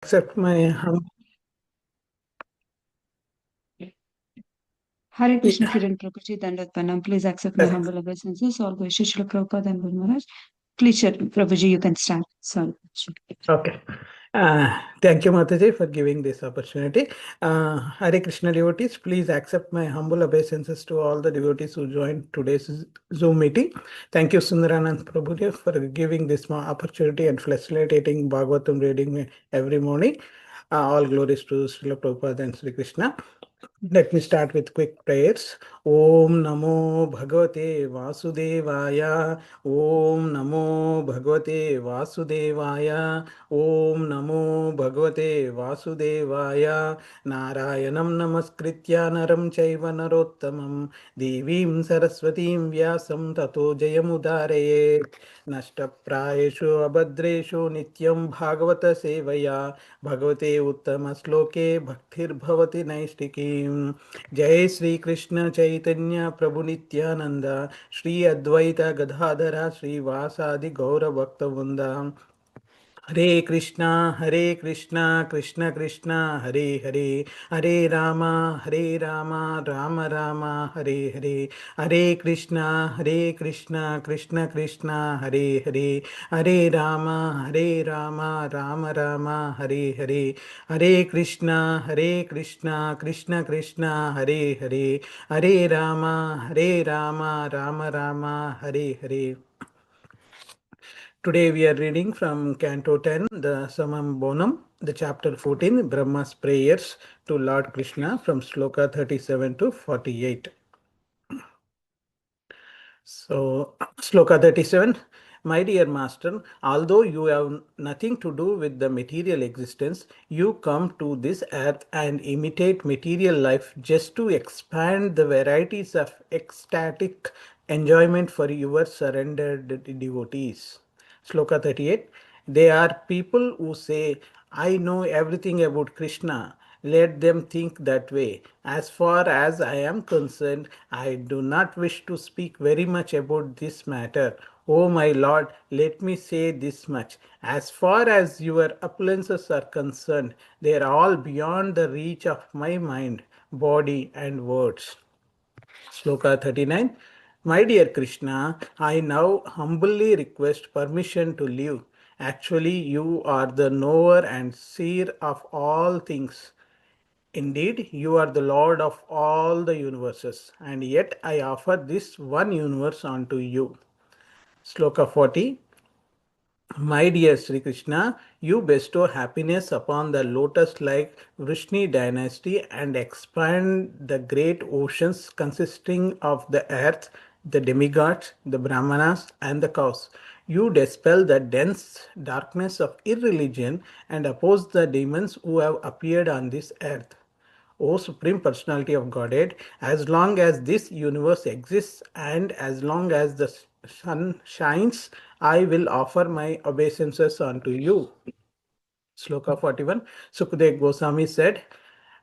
accept my Hare Krishna Kiran Prabhuji Dandat Pranam. Please accept my humble obeisances. All Guru Shishla Prabhupada and Guru Maharaj. Please, Prabhuji, you can start. Sorry. Okay. Thank you, Mataji, for giving this opportunity. Hare Krishna devotees, please accept my humble obeisances to all the devotees who joined today's Zoom meeting. Thank you, Sundaranand Prabhuji, for giving this opportunity and facilitating Bhagavatam reading every morning. All glories to Srila Prabhupada and Sri Krishna. Let me start with quick prayers. Om Namo Bhagavate Vasudevaya. Om Namo Bhagavate Vasudevaya. Om Namo Bhagavate Vasudevaya. Narayanam Namaskritya Naram Chaiva Narottamam. Devim Saraswatim Vyasam Tato Jayamudaraye. Nashtaprayeshu Abhadreshu Nityam Bhagavata Sevaya. Bhagavate Uttama Sloke Bhaktir Bhavati Naishtikim. Jai Sri Krishna Chaitanya Prabhu Nityananda Sri Advaita Gadadhara Sri Vasadi Gaura Bhakta Vrinda. Hare Krishna, Krishna Krishna, Hare Hare, Hare Rama, Rama Rama, Hare Hare, Hare Krishna, Krishna Krishna, Hare Hare, Hare Rama, Rama Rama, Hare Hare, Hare Krishna, Krishna Krishna, Hare Hare, Hare Rama, Rama Rama, Hare Hare. Today we are reading from Canto 10, the Samam Bonam, the chapter 14, Brahma's prayers to Lord Krishna from Sloka 37 to 48. So, Sloka 37. My dear master, although you have nothing to do with the material existence, you come to this earth and imitate material life just to expand the varieties of ecstatic enjoyment for your surrendered devotees. Sloka 38. They are people who say, I know everything about Krishna. Let them think that way. As far as I am concerned, I do not wish to speak very much about this matter. Oh my Lord, let me say this much. As far as your appearances are concerned, they are all beyond the reach of my mind, body, and words. Sloka 39. My dear Krishna, I now humbly request permission to leave. Actually, you are the knower and seer of all things. Indeed, you are the Lord of all the universes, and yet I offer this one universe unto you. Sloka 40. My dear Sri Krishna, you bestow happiness upon the lotus-like Vrishni dynasty and expand the great oceans consisting of the earth, the demigods, the brahmanas, and the cows. You dispel the dense darkness of irreligion and oppose the demons who have appeared on this earth. O Supreme Personality of Godhead, as long as this universe exists and as long as the sun shines, I will offer my obeisances unto you. Sloka 41. Sukadev Goswami said,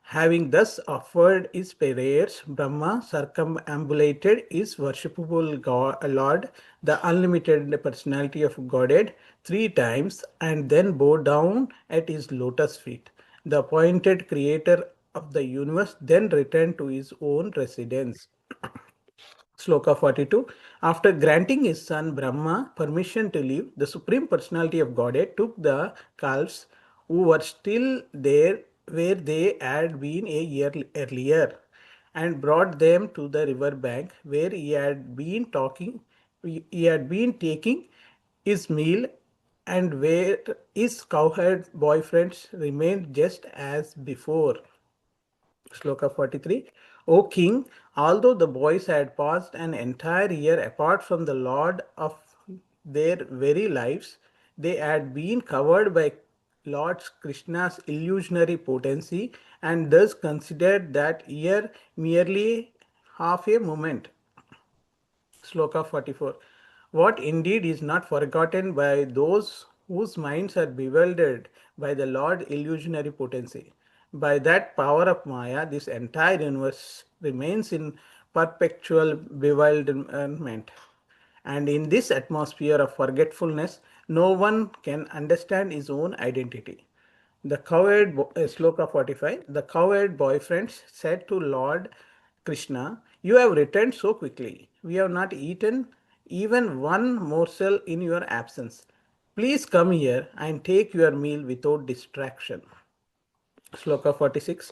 having thus offered his prayers, Brahma circumambulated his worshipable God, Lord, the unlimited personality of Godhead, 3 times and then bowed down at his lotus feet. The appointed creator of the universe then returned to his own residence. Sloka 42. After granting his son Brahma permission to leave, the Supreme Personality of Godhead took the calves who were still there where they had been a year earlier and brought them to the river bank where he had been taking his meal and where his cowherd boyfriends remained just as before. Sloka 43. O king, although the boys had passed an entire year apart from the Lord of their very lives, they had been covered by Lord Krishna's illusionary potency and thus considered that year merely half a moment. Sloka 44. What indeed is not forgotten by those whose minds are bewildered by the Lord illusionary potency. By that power of Maya, this entire universe remains in perpetual bewilderment. And in this atmosphere of forgetfulness, no one can understand his own identity. The coward, Sloka 45, the coward boyfriends said to Lord Krishna, "You have returned so quickly. We have not eaten even one morsel in your absence. Please come here and take your meal without distraction." Sloka 46.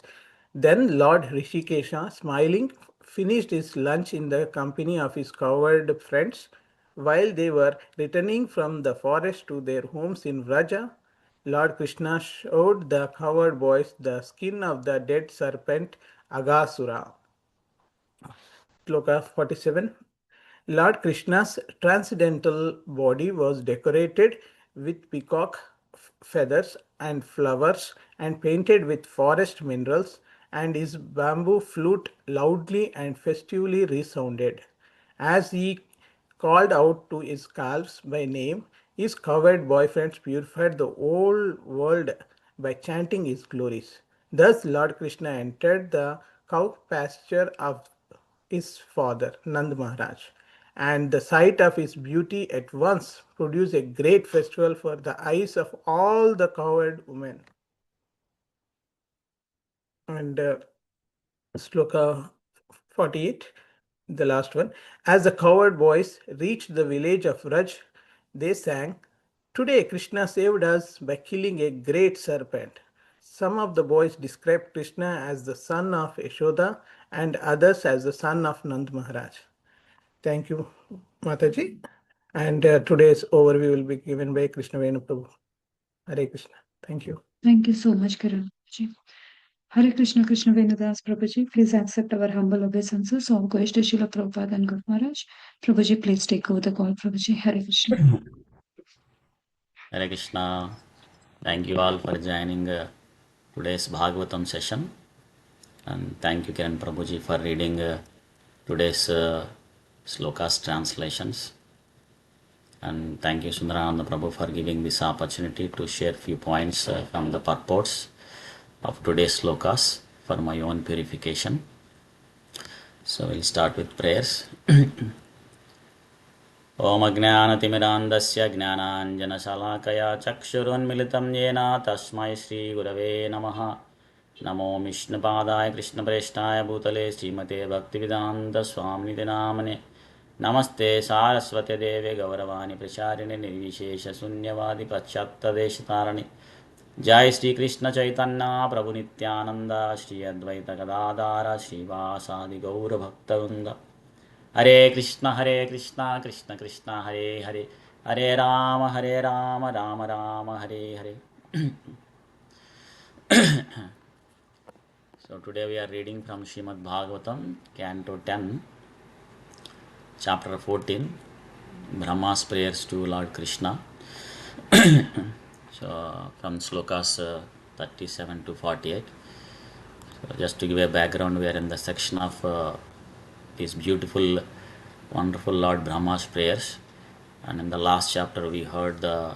Then Lord Rishikesha, smiling, finished his lunch in the company of his coward friends. While they were returning from the forest to their homes in Vraja, Lord Krishna showed the coward boys the skin of the dead serpent Agasura. Shloka 47. Lord Krishna's transcendental body was decorated with peacock feathers and flowers and painted with forest minerals, and his bamboo flute loudly and festively resounded. As he called out to his calves by name, his coward boyfriends purified the whole world by chanting his glories. Thus, Lord Krishna entered the cow pasture of his father, Nand Maharaj, and the sight of his beauty at once produced a great festival for the eyes of all the cowherd women. And Sloka 48, the last one. As the cowherd boys reached the village of Raj, they sang, "Today Krishna saved us by killing a great serpent." Some of the boys described Krishna as the son of Yashoda and others as the son of Nand Maharaj. Thank you, Mataji. And today's overview will be given by Krishna Venu Prabhu. Hare Krishna. Thank you. Thank you so much, Karan. Hare Krishna, Krishna Venudas Prabhuji. Please accept our humble obeisances. All goes to Srila Prabhupada and Guru Maharaj. Prabhuji, please take over the call, Prabhuji. Hare Krishna. Hare Krishna. Thank you all for joining today's Bhagavatam session. And thank you, Kiran Prabhuji, for reading today's slokas translations. And thank you, Sundarananda Prabhu, for giving this opportunity to share few points from the purports of today's slokas for my own purification. So we'll start with prayers. ॐ अज्ञानतिमिरान्धस्य ज्ञानाञ्जनशलाकया चक्षुरुन्मिलितं येन तस्मै श्रीगुरवे नमः। नमो विष्णुपादाय कृष्णप्रेष्ठाय भूतले श्रीमते भक्तिवेदान्तस्वामिनिधि नामने। नमस्ते सारस्वते देवे गौरवाणि प्रचारिणे निर्विशेषशून्यवादि पाश्चात्यदेशतारिणे। जय श्री कृष्ण चैतन्य प्रभु नित्यानंद श्री अद्वैत गदाधर श्रीवासादि गौरभक्तवृंद। हरे कृष्ण कृष्ण कृष्ण हरे हरे, हरे Ram Ram Ram Hare Hare. So today we are reading from Srimad Bhagavatam, Canto 10, Chapter 14, Brahma's prayers to Lord Krishna. So from slokas 37 to 48. So just to give a background, we are in the section of these beautiful, wonderful Lord Brahma's prayers. And in the last chapter, we heard the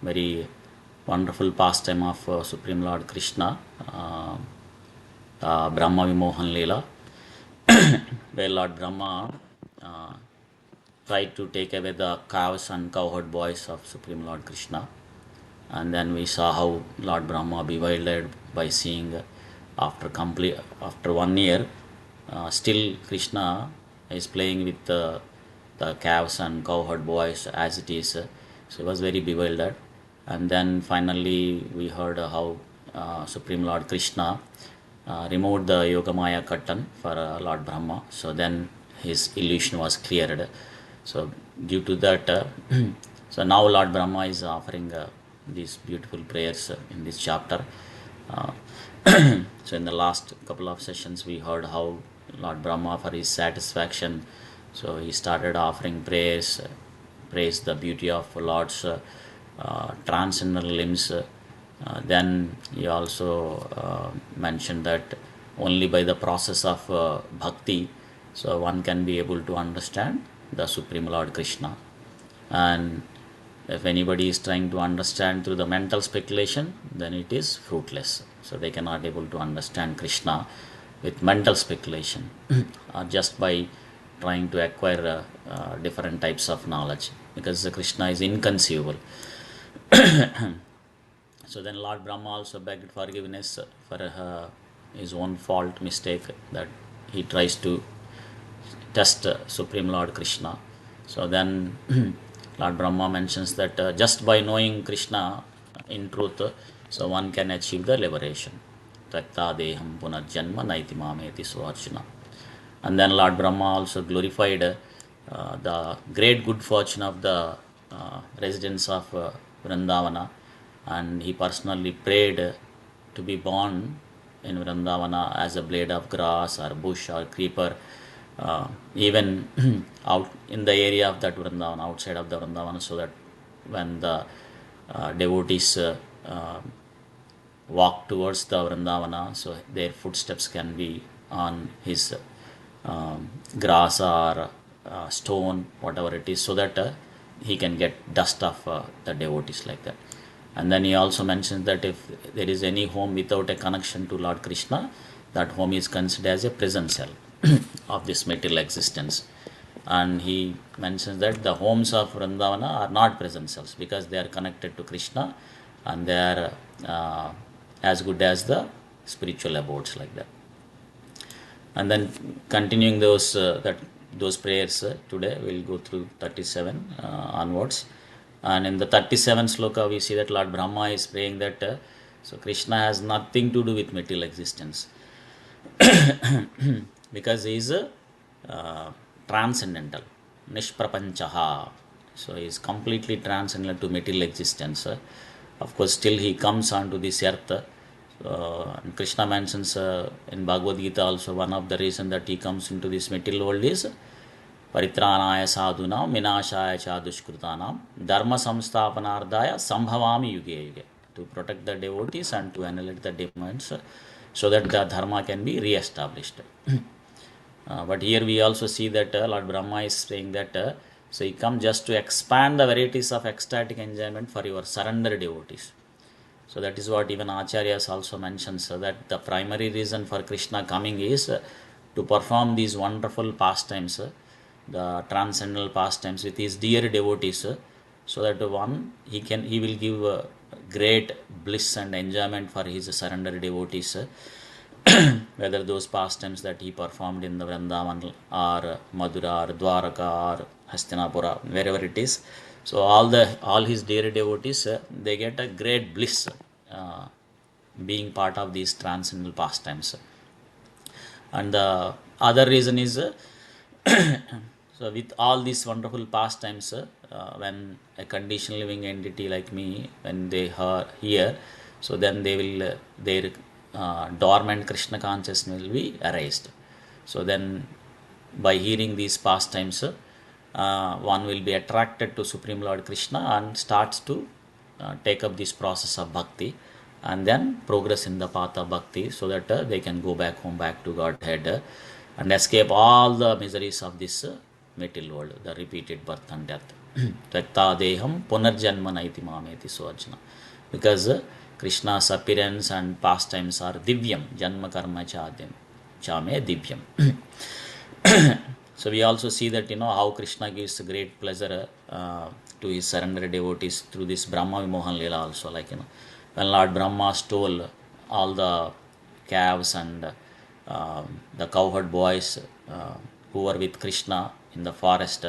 very wonderful pastime of Supreme Lord Krishna, Brahma Vimohan Leela, where Lord Brahma tried to take away the cows and cowherd boys of Supreme Lord Krishna. And then we saw how Lord Brahma bewildered by seeing after 1 year, still Krishna is playing with the calves and cowherd boys as it is. So he was very bewildered. And then finally we heard how Supreme Lord Krishna removed the Yogamaya curtain for Lord Brahma. So then his illusion was cleared. So due to that, so now Lord Brahma is offering these beautiful prayers in this chapter. So in the last couple of sessions we heard how Lord Brahma, for his satisfaction, so he started offering prayers, praise the beauty of Lord's transcendental limbs. Then he also mentioned that only by the process of bhakti, so one can be able to understand the Supreme Lord Krishna. And if anybody is trying to understand through the mental speculation, then it is fruitless. So they cannot able to understand Krishna with mental speculation or just by trying to acquire different types of knowledge, because the Krishna is inconceivable. So then Lord Brahma also begged forgiveness for his own fault, mistake, that he tries to test Supreme Lord Krishna. So then Lord Brahma mentions that just by knowing Krishna in truth, so one can achieve the liberation. Takta deham punarjanma naiti mameti suarjuna. And then Lord Brahma also glorified the great good fortune of the residents of Vrindavana, and he personally prayed to be born in Vrindavana as a blade of grass or bush or creeper, even out in the area of that Vrindavana, outside of the Vrindavana, so that when the devotees walk towards the Vrindavana, so their footsteps can be on his grass or stone, whatever it is, so that he can get dust of the devotees like that. And then he also mentions that if there is any home without a connection to Lord Krishna, that home is considered as a prison cell of this material existence. And he mentions that the homes of Vrindavana are not prison cells because they are connected to Krishna, and they are as good as the spiritual abodes like that. And then continuing those prayers today, we'll go through 37 onwards. And in the 37th sloka, we see that Lord Brahma is praying that so Krishna has nothing to do with material existence because he is transcendental, nishprapanchaha. So he is completely transcendental to material existence. Of course, still he comes onto this earth. And Krishna mentions in Bhagavad Gita also, one of the reasons that he comes into this material world is Paritranaya sadhunam vinashaya cha dushkrutanam dharma samsthapanardaya sambhavami yuge yuge, to protect the devotees and to annihilate the demons so that the dharma can be re-established. But here we also see that Lord Brahma is saying that so he comes just to expand the varieties of ecstatic enjoyment for your surrender devotees. So that is what even Acharyas also mentions, that the primary reason for Krishna coming is to perform these wonderful pastimes, the transcendental pastimes with his dear devotees, so that he will give great bliss and enjoyment for his surrender devotees, whether those pastimes that he performed in the Vrindavan or Madura or Dwaraka or Hastinapura, wherever it is. So all his dear devotees, they get a great bliss being part of these transcendental pastimes. And the other reason is so with all these wonderful pastimes, when a conditioned living entity like me, when they hear, so then they will their dormant Krishna consciousness will be aroused. So then by hearing these pastimes, one will be attracted to Supreme Lord Krishna and starts to take up this process of bhakti, and then progress in the path of bhakti, so that they can go back home, back to Godhead, and escape all the miseries of this material world, the repeated birth and death. Takta deham punarjanma naiti mameti suarjuna. Because Krishna's appearance and pastimes are divyam, janma karma chame divyam. So we also see that how Krishna gives great pleasure to his surrender devotees through this Brahma Vimohan Leela also. Like when Lord Brahma stole all the calves and the cowherd boys who were with Krishna in the forest.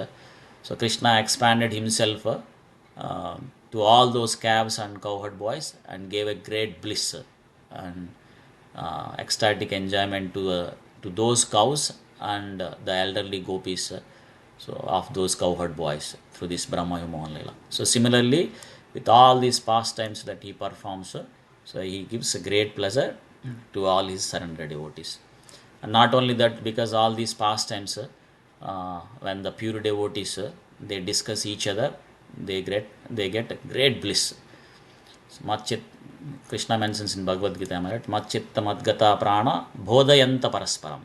So Krishna expanded himself to all those calves and cowherd boys and gave a great bliss and ecstatic enjoyment to those cows and the elderly gopis, so of those cowherd boys through this Brahma Vimohan Leela. So similarly, with all these pastimes that he performs, so he gives a great pleasure to all his surrender devotees. And not only that, because all these pastimes, when the pure devotees they discuss each other, they get a great bliss. So Krishna mentions in Bhagavad Gita, right? Matchitta madgata prana bodhayanta parasparam.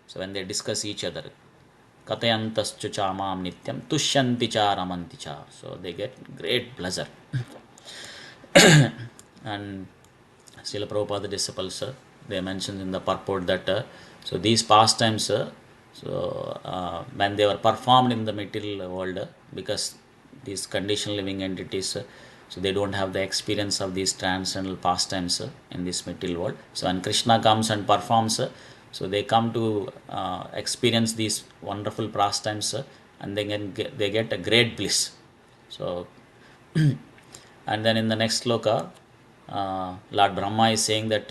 So when they discuss each other, katayantaschu chamam nityam tushyanti cha ramanti cha. So they get great pleasure. And Srila Prabhupada disciples, they mentioned in the purport that so these pastimes, when they were performed in the material world, because these conditioned living entities, So they don't have the experience of these transcendental pastimes in this material world. So when Krishna comes and performs, so they come to experience these wonderful pastimes, and they get a great bliss. So and then in the next sloka, Lord Brahma is saying that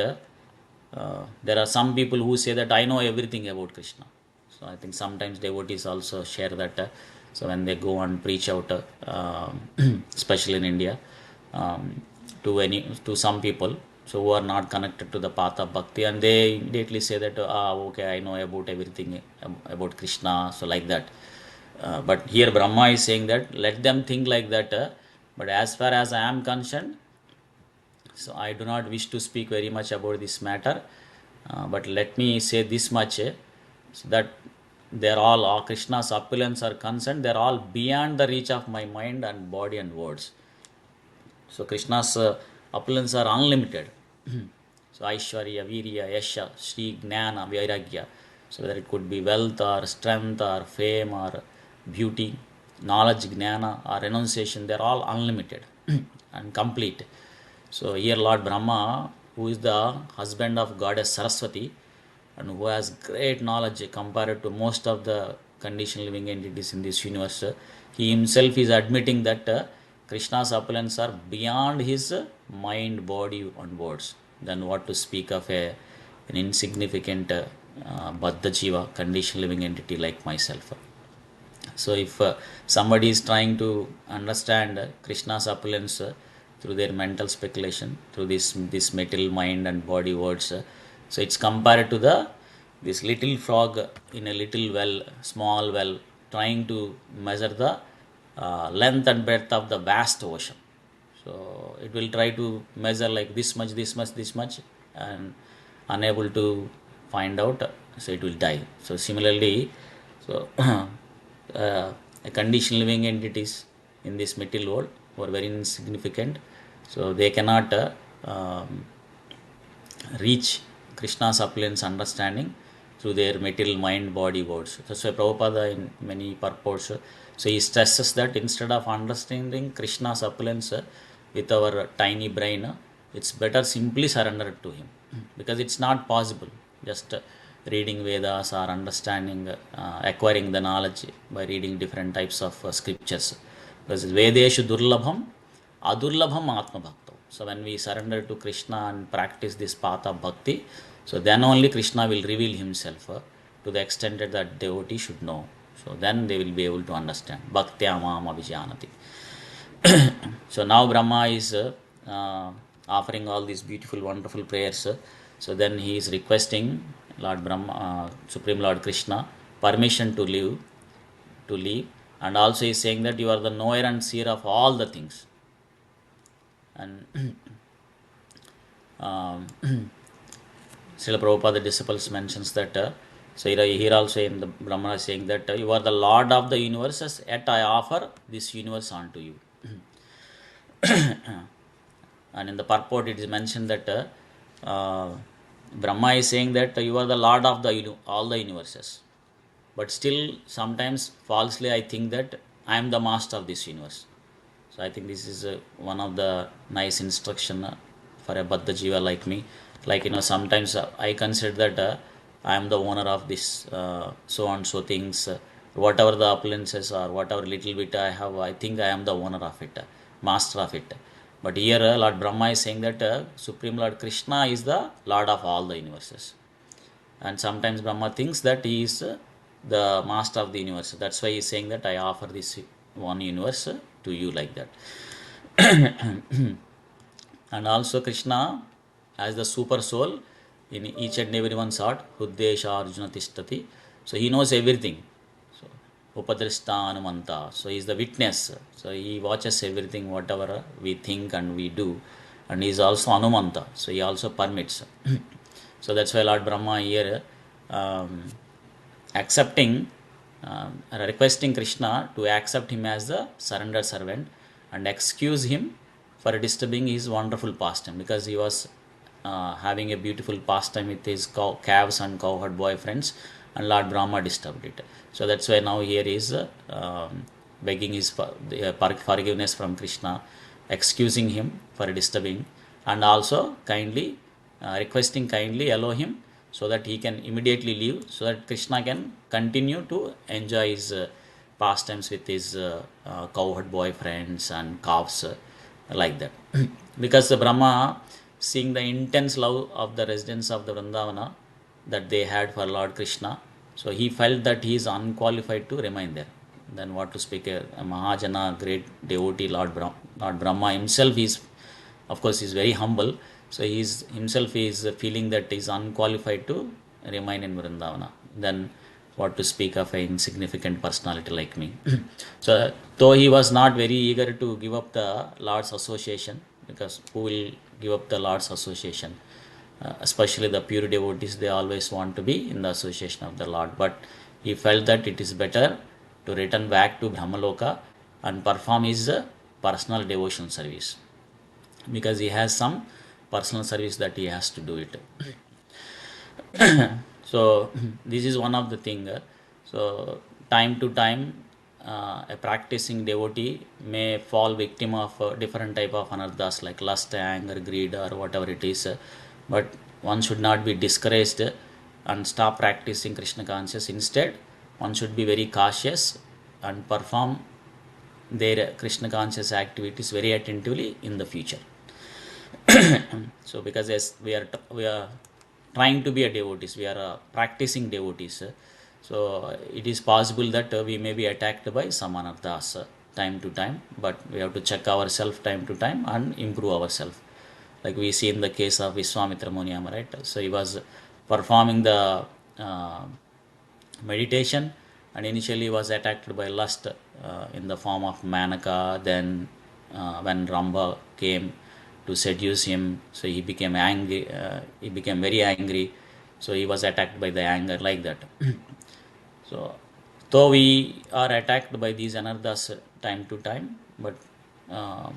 there are some people who say that I know everything about Krishna. So I think sometimes devotees also share that. So when they go and preach out, especially in India, to some people, so who are not connected to the path of bhakti, and they immediately say that okay, I know about everything about Krishna. So like that. But here Brahma is saying that let them think like that. But as far as I am concerned, so I do not wish to speak very much about this matter, but let me say this much, so that they're all Krishna's opulence are concerned, they're all beyond the reach of my mind and body and words. So Krishna's opulence are unlimited. So Aishwarya, Virya, Yasha, Shri, Gnana, Vairagya. So whether it could be wealth or strength or fame or beauty, knowledge, Gnana or renunciation, they're all unlimited and complete. So here Lord Brahma, who is the husband of goddess Saraswati and who has great knowledge compared to most of the conditioned living entities in this universe, he himself is admitting that Krishna's opulence are beyond his mind, body and words. Then what to speak of an insignificant Baddha Jiva, conditioned living entity like myself. So if somebody is trying to understand Krishna's opulence through their mental speculation, through this material mind and body words, so it's compared to this little frog in a little well, small well, trying to measure the length and breadth of the vast ocean. So it will try to measure like this much, this much, this much, and unable to find out, so it will die. So similarly, so a conditioned living entities in this material world who are very insignificant, so they cannot reach Krishna's opulence understanding through their material mind, body, words. That's why Prabhupada in many purports, so he stresses that instead of understanding Krishna's opulence with our tiny brain, it's better simply surrender it to him, because it's not possible just reading Vedas or understanding, acquiring the knowledge by reading different types of scriptures. Because Vedeshu Durlabham, Adurlabham Atma Bhakta. So when we surrender to Krishna and practice this path of bhakti, so then only Krishna will reveal himself to the extent that the devotee should know. So then they will be able to understand. Bhaktya Mam Abhijanati. So now Brahma is offering all these beautiful, wonderful prayers. So then he is requesting Lord Brahma, Supreme Lord Krishna, permission to leave, and also he is saying that you are the knower and seer of all the things. And Srila Prabhupada disciples mentions that, so here also in the Brahma is saying that you are the Lord of the universes, yet I offer this universe unto you. And in the purport it is mentioned that Brahma is saying that you are the Lord of all the universes. But still sometimes falsely I think that I am the master of this universe. So I think this is one of the nice instruction for a Baddha Jiva like me. Like, sometimes I consider that I am the owner of this so and so things. Whatever the opulences or whatever little bit I have, I think I am the owner of it, master of it. But here Lord Brahma is saying that Supreme Lord Krishna is the Lord of all the universes. And sometimes Brahma thinks that he is the master of the universe. That's why he is saying that I offer this one universe to you, like that. And also Krishna as the super soul in each and everyone's heart, Huddesha Arjuna Tishtati. So he knows everything. So Upadrishta Anumanta. So he is the witness. So he watches everything, whatever we think and we do. And he is also Anumanta. So he also permits. So that's why Lord Brahma here requesting Krishna to accept him as the surrendered servant and excuse him for disturbing his wonderful pastime, because he was having a beautiful pastime with his calves and cowherd boyfriends, and Lord Brahma disturbed it. So that's why now here is begging his forgiveness from Krishna, excusing him for disturbing, and also kindly requesting kindly allow him so that he can immediately leave, so that Krishna can continue to enjoy his pastimes with his cowherd boyfriends and calves, like that. Because the Brahma, seeing the intense love of the residents of the Vrindavana that they had for Lord Krishna, so he felt that he is unqualified to remain there. Then what to speak, a Mahajana, great devotee, Lord Brahma himself is, of course, is very humble. So he is himself is feeling that he is unqualified to remain in Vrindavana. Then what to speak of an insignificant personality like me. So though he was not very eager to give up the Lord's association, because who will give up the Lord's association? Especially the pure devotees, they always want to be in the association of the Lord. But he felt that it is better to return back to Brahmaloka and perform his personal devotion service, because he has some personal service that he has to do it. So this is one of the thing. So time to time, a practicing devotee may fall victim of different type of anarthas like lust, anger, greed, or whatever it is. But one should not be discouraged and stop practicing Krishna conscious. Instead, one should be very cautious and perform their Krishna conscious activities very attentively in the future. So because as we are trying to be a devotees, we are practicing devotees, so it is possible that we may be attacked by some anarthas time to time, but we have to check ourselves time to time and improve ourselves, like we see in the case of Vishwamitra Muniyama, right? So he was performing the meditation, and initially was attacked by lust in the form of Manaka. Then when Ramba came to seduce him, so he became angry, he became very angry, so he was attacked by the anger, like that. So though we are attacked by these anarthas time to time, but uh,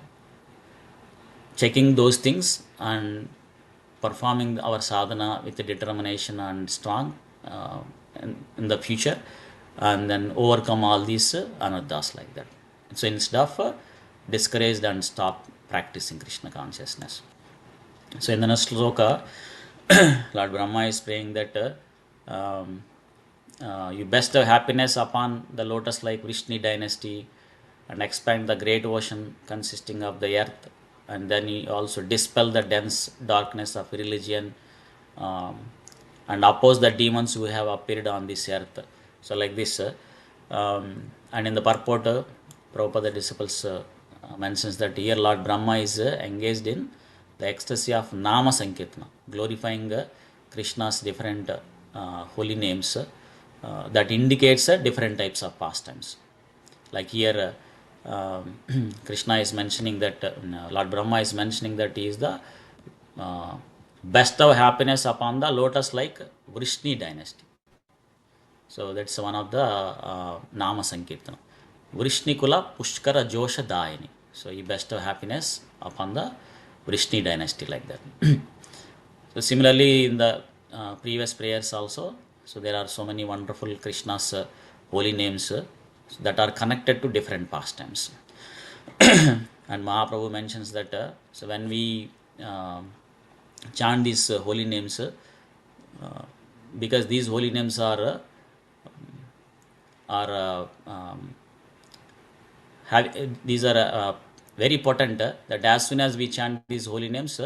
checking those things and performing our sadhana with determination and strong in the future, and then overcome all these anarthas, like that. So instead of discouraged and stop practicing Krishna consciousness. So in the next sloka, Lord Brahma is praying that you bestow happiness upon the lotus-like Vrishni dynasty and expand the great ocean consisting of the earth, and then he also dispel the dense darkness of religion, um, and oppose the demons who have appeared on this earth. So like this, and in the purport, Prabhupada disciples mentions that here Lord Brahma is engaged in the ecstasy of Nama Sankirtana, glorifying Krishna's different holy names that indicates different types of pastimes. Like here, Krishna is mentioning that Lord Brahma is mentioning that he is the bestow happiness upon the lotus-like Vrishni dynasty. So that's one of the Nama Sankirtana. Vrishni Kula Pushkara Josha Dayani. So he bestow happiness upon the Vrishni dynasty, like that. So similarly in the previous prayers also, so there are so many wonderful Krishna's holy names that are connected to different pastimes. And Mahaprabhu mentions that so when we chant these holy names, because these holy names are these are very potent, that as soon as we chant these holy names,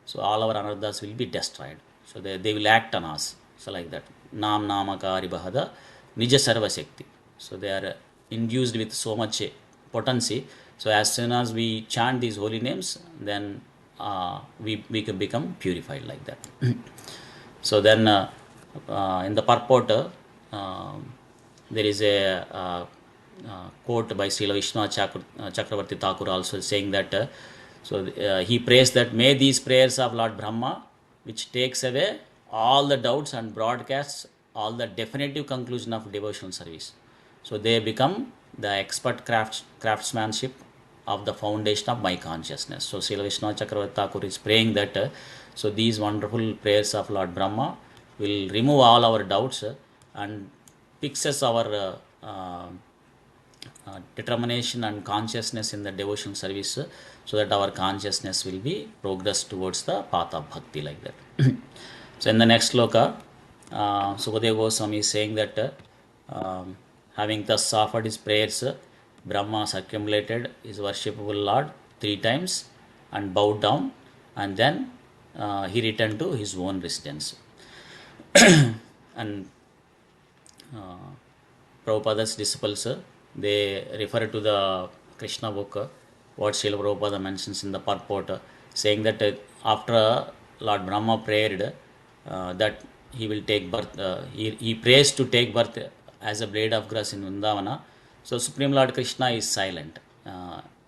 so all our anarthas will be destroyed. So they will act on us. So like that. Nam Namakari Bahada Nija Sarva Shakti. So they are induced with so much potency. So as soon as we chant these holy names, then we can become purified, like that. So then in the purport, there is a quote by Srila Vishnu Chakravarti Thakur also saying that he prays that may these prayers of Lord Brahma, which takes away all the doubts and broadcasts all the definitive conclusion of devotional service, so they become the expert craftsmanship of the foundation of my consciousness. So Srila Vishnu Chakravarti Thakur is praying that so these wonderful prayers of Lord Brahma will remove all our doubts and fixes our determination and consciousness in the devotional service, so that our consciousness will be progress towards the path of bhakti, like that. So in the next sloka, Sukadeva Goswami is saying that having thus offered his prayers, Brahma circumambulated his worshipable Lord 3 times and bowed down, and then he returned to his own residence. And Prabhupada's disciples, they refer to the Krishna book, what Srila Prabhupada mentions in the purport, saying that after Lord Brahma prayed that he will take birth, he prays to take birth as a blade of grass in Vrindavana. So Supreme Lord Krishna is silent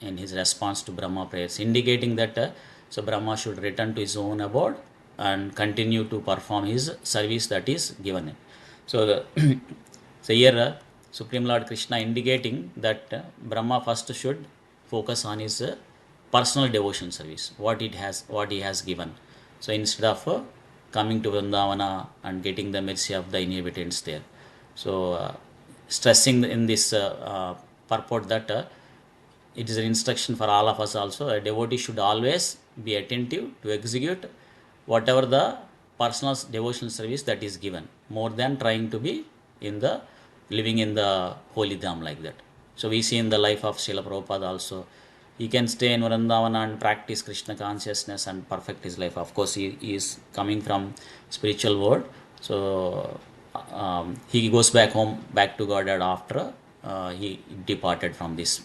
in his response to Brahma prayers, indicating that so Brahma should return to his own abode and continue to perform his service that is given him. So, so here Supreme Lord Krishna indicating that Brahma first should focus on his personal devotion service, what he has given. So instead of coming to Vrindavana and getting the mercy of the inhabitants there. So stressing in this purport that it is an instruction for all of us also. A devotee should always be attentive to execute whatever the personal devotional service that is given, more than trying to be in the living in the holy dham, like that. So we see in the life of Srila Prabhupada also, he can stay in Vrindavana and practice Krishna consciousness and perfect his life. Of course, he is coming from spiritual world, so he goes back home, back to Godhead after he departed from this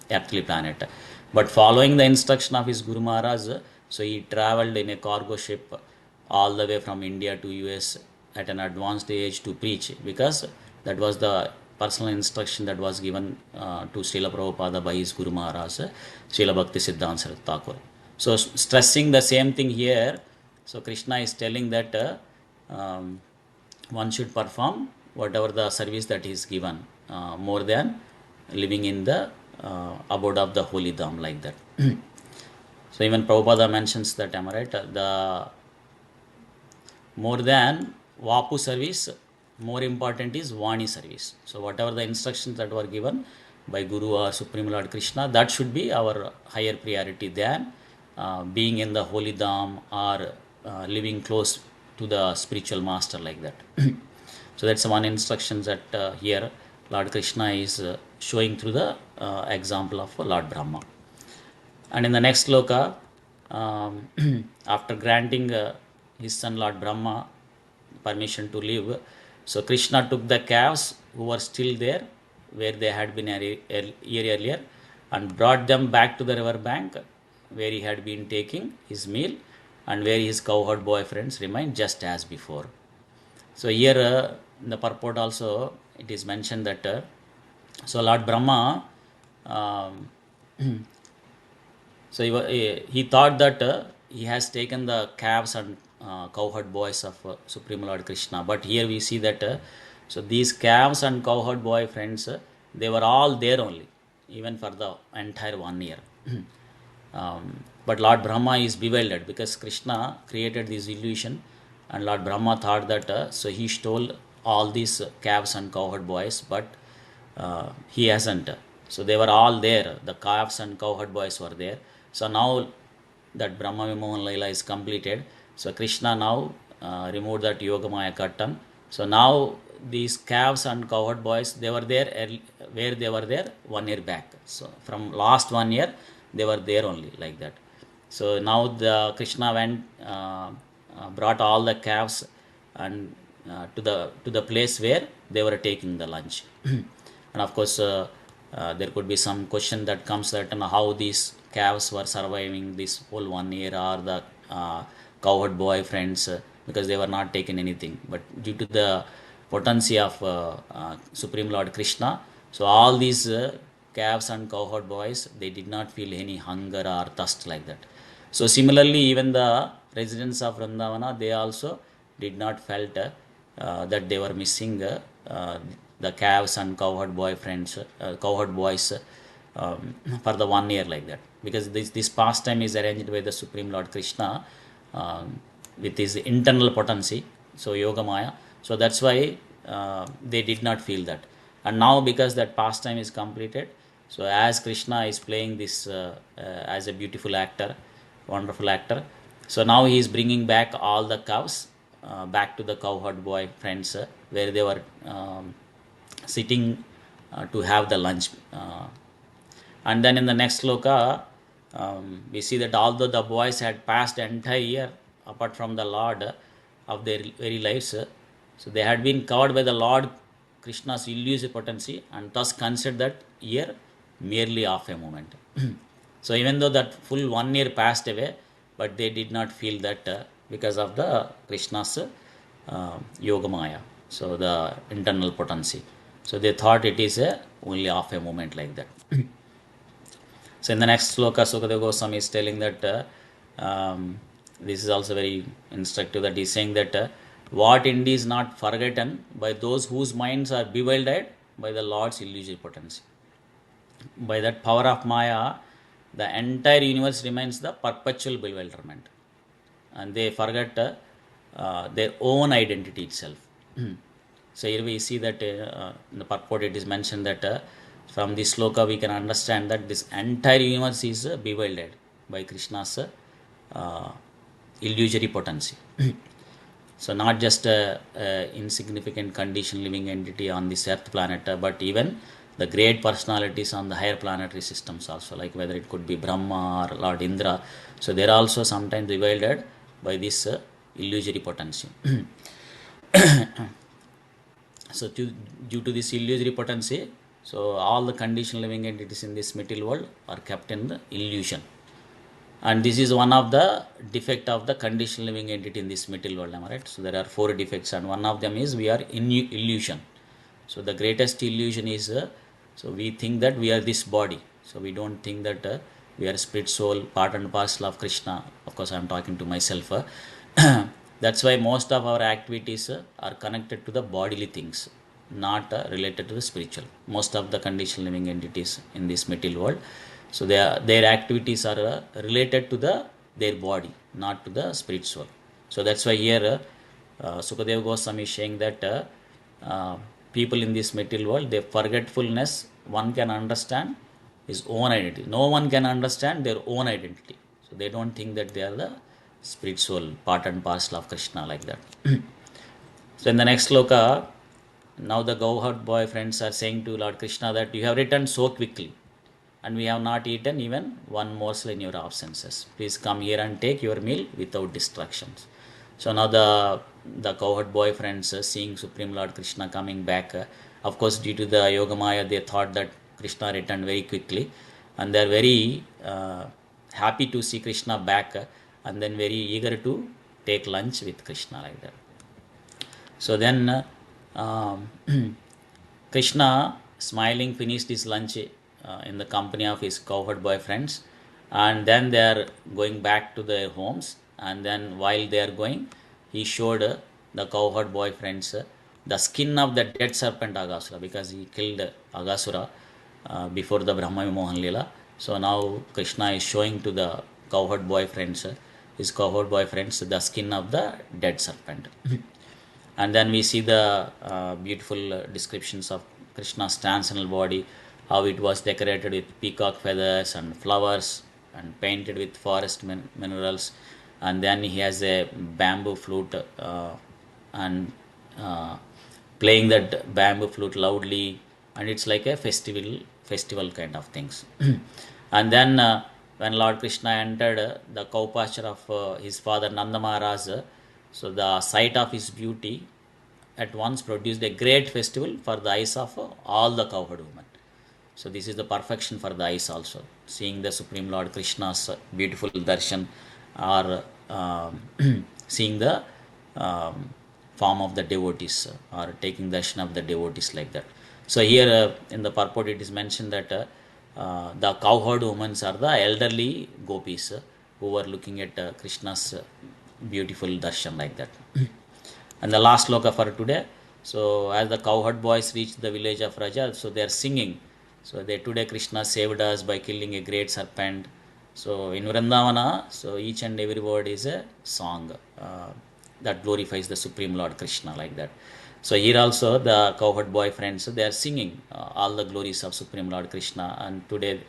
earthly planet. But following the instruction of his Guru Maharaj, so he traveled in a cargo ship all the way from India to US at an advanced age to preach, because that was the personal instruction that was given to Srila Prabhupada by his Guru Maharaj, Srila Bhakti Siddhanta Saraswati Thakur. So stressing the same thing here, so Krishna is telling that one should perform whatever the service that is given, more than living in the abode of the holy dham, like that. So even Prabhupada mentions that, am I right? The more than Vapu service, more important is Vani service. So whatever the instructions that were given by Guru or Supreme Lord Krishna, that should be our higher priority than being in the holy dham or living close to the spiritual master, like that. So that's one instruction that here Lord Krishna is showing through the example of Lord Brahma. And in the next sloka, after granting his son Lord Brahma permission to live, so Krishna took the calves who were still there where they had been a year earlier and brought them back to the river bank where he had been taking his meal and where his cowherd boyfriends remained just as before. So here in the purport also it is mentioned that so Lord Brahma so he thought that he has taken the calves and cowherd boys of Supreme Lord Krishna, but here we see that so these calves and cowherd boy friends, they were all there only, even for the entire 1 year. But Lord Brahma is bewildered because Krishna created this illusion, and Lord Brahma thought that so he stole all these calves and cowherd boys, but he hasn't. So they were all there. The calves and cowherd boys were there. So now that Brahma Vimohan Laila is completed, so Krishna now removed that Yogamaya curtain. So now these calves and cowherd boys, they were there where they were there 1 year back. So from last 1 year, they were there only, like that. So now the Krishna went, brought all the calves and to the place where they were taking the lunch. And of course, there could be some question that comes that how these calves were surviving this whole 1 year, or the cowherd boy friends, because they were not taking anything. But due to the potency of Supreme Lord Krishna, so all these calves and cowherd boys, they did not feel any hunger or thirst, like that. So similarly, even the residents of Vrindavana, they also did not felt that they were missing the calves and cowherd boy friends, cowherd boys for the 1 year, like that, because this pastime is arranged by the Supreme Lord Krishna with his internal potency, so Yogamaya. So that's why they did not feel that. And now because that pastime is completed, so as Krishna is playing this as a beautiful actor, wonderful actor, so now he is bringing back all the cows back to the cowherd boy friends where they were sitting to have the lunch. And then in the next sloka, we see that although the boys had passed the entire year apart from the Lord of their very lives, so they had been covered by the Lord Krishna's illusive potency and thus considered that year merely of a moment. So even though that full 1 year passed away, but they did not feel that because of the Krishna's Yogamaya, so the internal potency. So they thought it is only of a moment like that. So in the next sloka, Sukadeva Goswami is telling that this is also very instructive, that he is saying that what indeed is not forgotten by those whose minds are bewildered by the Lord's illusory potency. By that power of Maya, the entire universe remains the perpetual bewilderment, and they forget their own identity itself. So here we see that in the purport it is mentioned that from this sloka we can understand that this entire universe is bewildered by Krishna's illusory potency. So not just a insignificant conditioned living entity on this earth planet, but even the great personalities on the higher planetary systems also, like whether it could be Brahma or Lord Indra. So they are also sometimes bewildered by this illusory potency. So due to this illusory potency, so all the conditioned living entities in this material world are kept in the illusion. And this is one of the defect of the conditioned living entity in this material world, am I right? So there are 4 defects, and one of them is we are in illusion. So the greatest illusion is so we think that we are this body. So we don't think that we are spirit, soul, part and parcel of Krishna. Of course, I am talking to myself. That's why most of our activities are connected to the bodily things, not related to the spiritual. Most of the conditioned living entities in this material world, so their activities are related to their body, not to the spirit soul. So that's why here Sukadeva Goswami is saying that people in this material world, their forgetfulness, one can understand his own identity. No one can understand their own identity. So they don't think that they are the spirit soul, part and parcel of Krishna, like that. So in the next sloka, now the cowherd boy friends are saying to Lord Krishna that you have returned so quickly, and we have not eaten even one morsel in your absences. Please come here and take your meal without distractions. So now the cowherd boy friends seeing Supreme Lord Krishna coming back, of course due to the Yogamaya they thought that Krishna returned very quickly, and they are very happy to see Krishna back, and then very eager to take lunch with Krishna, like that. So then Krishna smiling finished his lunch in the company of his cowherd boy friends, and then they are going back to their homes, and then while they are going, he showed the cowherd boy friends the skin of the dead serpent Agasura, because he killed Agasura before the Brahma Vimohan Leela. So now Krishna is showing to the cowherd boy friends, his cowherd boy friends, the skin of the dead serpent. And then we see the beautiful descriptions of Krishna's transcendental body, how it was decorated with peacock feathers and flowers and painted with forest minerals, and then he has a bamboo flute and playing that bamboo flute loudly, and it's like a festival kind of things. And then when Lord Krishna entered the cow pasture of his father Nanda Maharaj, so the sight of his beauty at once produced a great festival for the eyes of all the cowherd women. So this is the perfection for the eyes also, seeing the Supreme Lord Krishna's beautiful darshan, or seeing the form of the devotees, or taking darshan of the devotees, like that. So here in the purport it is mentioned that the cowherd women are the elderly gopis who were looking at Krishna's beautiful darshan, like that. And the last sloka for today, so as the cowherd boys reached the village of Raja, so they are singing. So they today Krishna saved us by killing a great serpent. So in Vrindavana, so each and every word is a song that glorifies the Supreme Lord Krishna, like that. So here also the cowherd boy friends, they are singing all the glories of Supreme Lord Krishna. And today,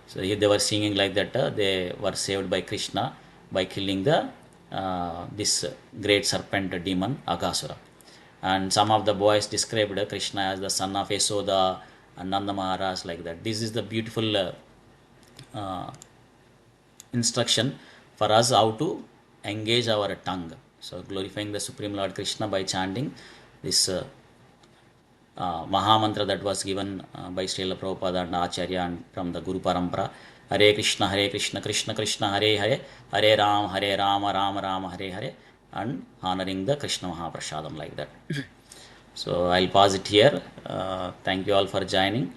so here they were singing like that. They were saved by Krishna by killing the this great serpent demon Aghasura. And some of the boys described Krishna as the son of Yashoda and Nanda Maharaj, like that. This is the beautiful uh, instruction for us how to engage our tongue. So glorifying the Supreme Lord Krishna by chanting this Mahamantra that was given by Srila Prabhupada and Acharya and from the Guru Parampara. Hare Krishna, Krishna Krishna, Hare Hare, Hare Rama, Rama Rama, Hare Hare, and honoring the Krishna Mahaprasadam, like that. So I'll pause it here. Thank you all for joining.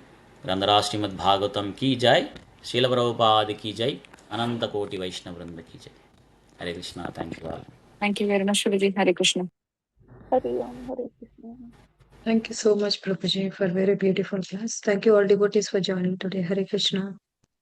Grandhara Srimad Bhagavatam ki jai, Srila Prabhupada ki jai, Ananta Koti Vaishnava Vrinda ki jai. Hare Krishna. Thank you all. Thank you very much, Prabhuji. Hare Krishna. Hari Om, Hare Krishna. Thank you so much, Prabhuji, for very beautiful class. Thank you all devotees for joining today. Hare Krishna.